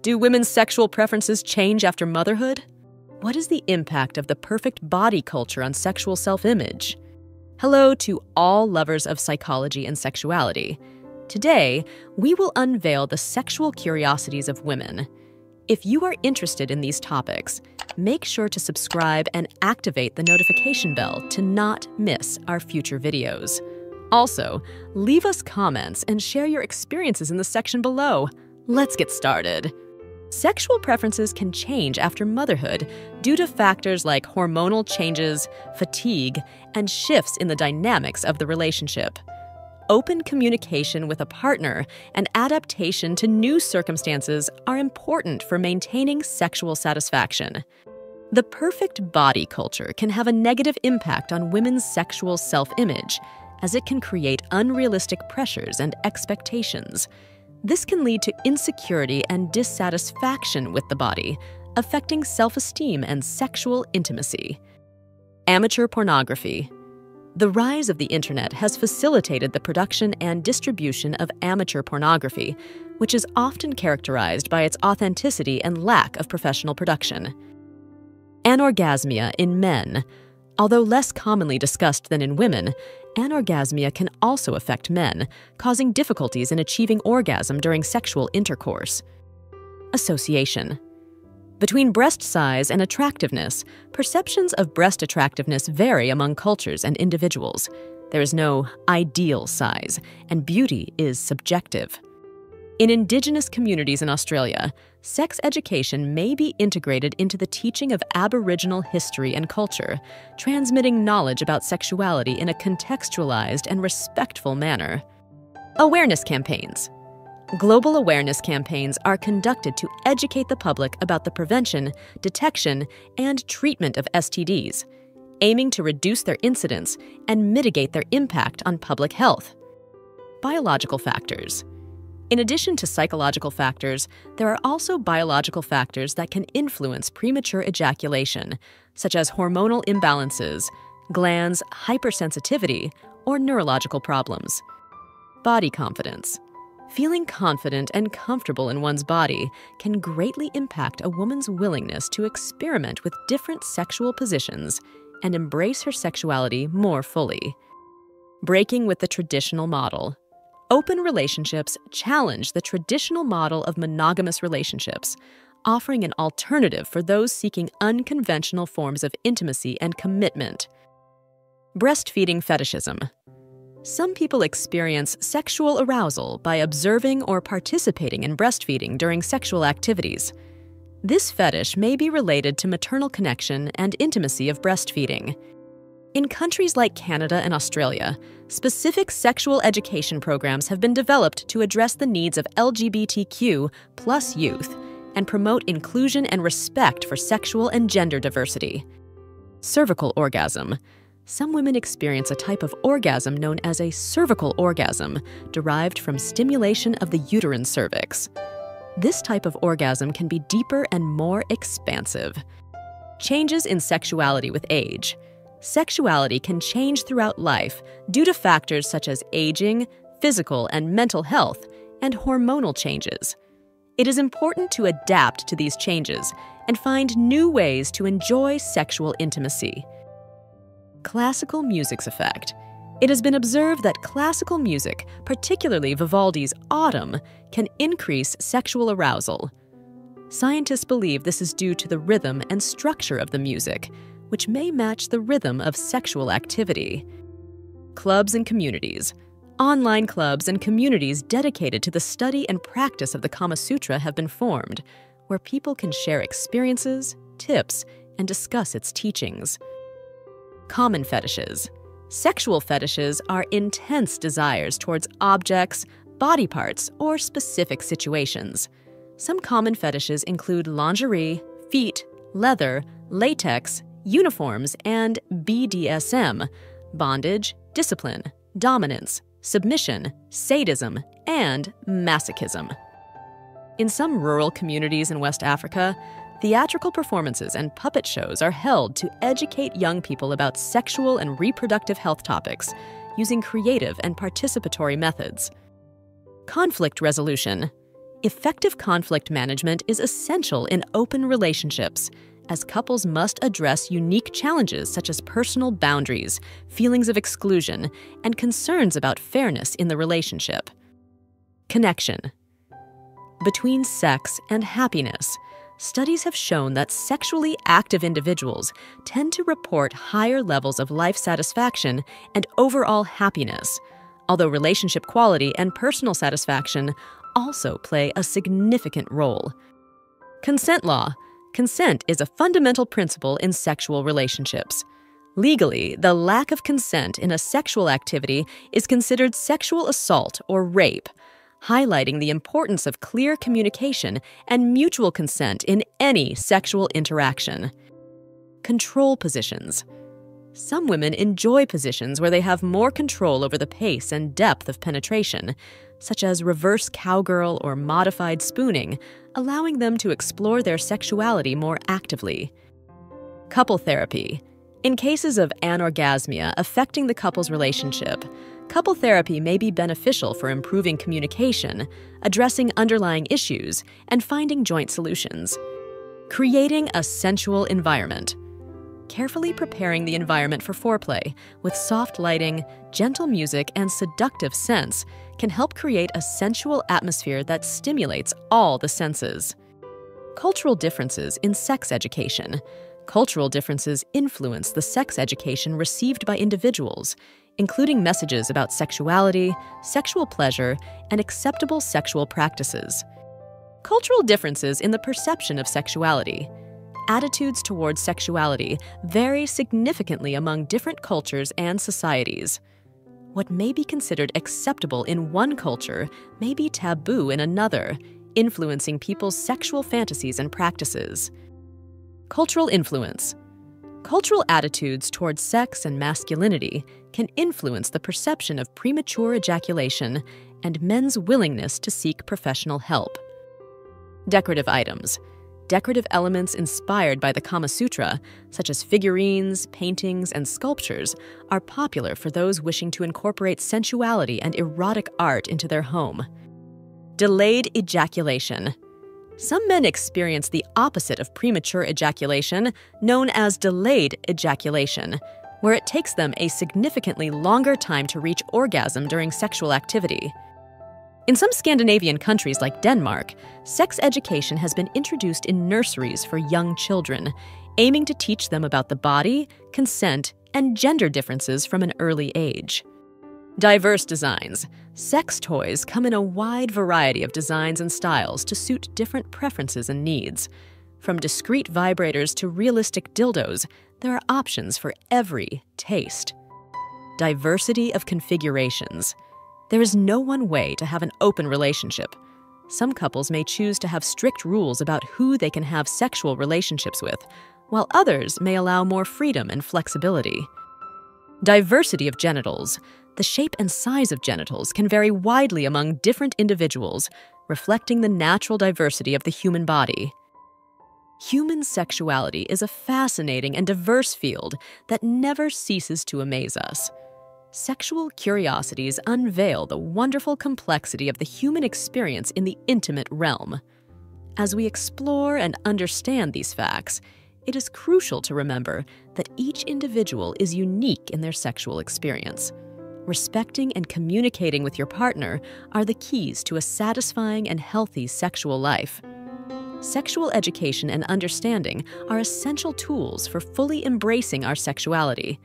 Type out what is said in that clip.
Do women's sexual preferences change after motherhood? What is the impact of the perfect body culture on sexual self-image? Hello to all lovers of psychology and sexuality. Today, we will unveil the sexual curiosities of women. If you are interested in these topics, make sure to subscribe and activate the notification bell to not miss our future videos. Also, leave us comments and share your experiences in the section below. Let's get started. Sexual preferences can change after motherhood due to factors like hormonal changes, fatigue, and shifts in the dynamics of the relationship. Open communication with a partner and adaptation to new circumstances are important for maintaining sexual satisfaction. The perfect body culture can have a negative impact on women's sexual self-image, as it can create unrealistic pressures and expectations. This can lead to insecurity and dissatisfaction with the body, affecting self-esteem and sexual intimacy. Amateur pornography. The rise of the internet has facilitated the production and distribution of amateur pornography, which is often characterized by its authenticity and lack of professional production. Anorgasmia in men. Although less commonly discussed than in women, anorgasmia can also affect men, causing difficulties in achieving orgasm during sexual intercourse. Association. Between breast size and attractiveness, perceptions of breast attractiveness vary among cultures and individuals. There is no ideal size, and beauty is subjective. In Indigenous communities in Australia, sex education may be integrated into the teaching of Aboriginal history and culture, transmitting knowledge about sexuality in a contextualized and respectful manner. Awareness campaigns. Global awareness campaigns are conducted to educate the public about the prevention, detection, and treatment of STDs, aiming to reduce their incidence and mitigate their impact on public health. Biological factors. In addition to psychological factors, there are also biological factors that can influence premature ejaculation, such as hormonal imbalances, glands hypersensitivity, or neurological problems. Body confidence. Feeling confident and comfortable in one's body can greatly impact a woman's willingness to experiment with different sexual positions and embrace her sexuality more fully. Breaking with the traditional model. Open relationships challenge the traditional model of monogamous relationships, offering an alternative for those seeking unconventional forms of intimacy and commitment. Breastfeeding fetishism. Some people experience sexual arousal by observing or participating in breastfeeding during sexual activities. This fetish may be related to maternal connection and intimacy of breastfeeding. In countries like Canada and Australia, specific sexual education programs have been developed to address the needs of LGBTQ+ youth and promote inclusion and respect for sexual and gender diversity. Cervical orgasm. Some women experience a type of orgasm known as a cervical orgasm, derived from stimulation of the uterine cervix. This type of orgasm can be deeper and more expansive. Changes in sexuality with age. Sexuality can change throughout life due to factors such as aging, physical and mental health, and hormonal changes. It is important to adapt to these changes and find new ways to enjoy sexual intimacy. Classical music's effect. It has been observed that classical music, particularly Vivaldi's Autumn, can increase sexual arousal. Scientists believe this is due to the rhythm and structure of the music, which may match the rhythm of sexual activity. Clubs and communities. Online clubs and communities dedicated to the study and practice of the Kama Sutra have been formed, where people can share experiences, tips, and discuss its teachings. Common fetishes. Sexual fetishes are intense desires towards objects, body parts, or specific situations. Some common fetishes include lingerie, feet, leather, latex, uniforms, and BDSM, bondage, discipline, dominance, submission, sadism, and masochism. In some rural communities in West Africa, theatrical performances and puppet shows are held to educate young people about sexual and reproductive health topics using creative and participatory methods. Conflict resolution. Effective conflict management is essential in open relationships, as couples must address unique challenges such as personal boundaries, feelings of exclusion, and concerns about fairness in the relationship. Connection. Between sex and happiness, studies have shown that sexually active individuals tend to report higher levels of life satisfaction and overall happiness, although relationship quality and personal satisfaction also play a significant role. Consent law. Consent is a fundamental principle in sexual relationships. Legally, the lack of consent in a sexual activity is considered sexual assault or rape, highlighting the importance of clear communication and mutual consent in any sexual interaction. Control positions. Some women enjoy positions where they have more control over the pace and depth of penetration, such as reverse cowgirl or modified spooning, allowing them to explore their sexuality more actively. Couple therapy. In cases of anorgasmia affecting the couple's relationship, couple therapy may be beneficial for improving communication, addressing underlying issues, and finding joint solutions. Creating a sensual environment. Carefully preparing the environment for foreplay with soft lighting, gentle music, and seductive scents can help create a sensual atmosphere that stimulates all the senses. Cultural differences in sex education. Cultural differences influence the sex education received by individuals, including messages about sexuality, sexual pleasure, and acceptable sexual practices. Cultural differences in the perception of sexuality. Attitudes towards sexuality vary significantly among different cultures and societies. What may be considered acceptable in one culture may be taboo in another, influencing people's sexual fantasies and practices. Cultural influence. Cultural attitudes towards sex and masculinity can influence the perception of premature ejaculation and men's willingness to seek professional help. Decorative items. Decorative elements inspired by the Kama Sutra, such as figurines, paintings, and sculptures, are popular for those wishing to incorporate sensuality and erotic art into their home. Delayed ejaculation. Some men experience the opposite of premature ejaculation, known as delayed ejaculation, where it takes them a significantly longer time to reach orgasm during sexual activity. In some Scandinavian countries like Denmark, sex education has been introduced in nurseries for young children, aiming to teach them about the body, consent, and gender differences from an early age. Diverse designs. Sex toys come in a wide variety of designs and styles to suit different preferences and needs. From discreet vibrators to realistic dildos, there are options for every taste. Diversity of configurations. There is no one way to have an open relationship. Some couples may choose to have strict rules about who they can have sexual relationships with, while others may allow more freedom and flexibility. Diversity of genitals. The shape and size of genitals can vary widely among different individuals, reflecting the natural diversity of the human body. Human sexuality is a fascinating and diverse field that never ceases to amaze us. Sexual curiosities unveil the wonderful complexity of the human experience in the intimate realm. As we explore and understand these facts, it is crucial to remember that each individual is unique in their sexual experience. Respecting and communicating with your partner are the keys to a satisfying and healthy sexual life. Sexual education and understanding are essential tools for fully embracing our sexuality.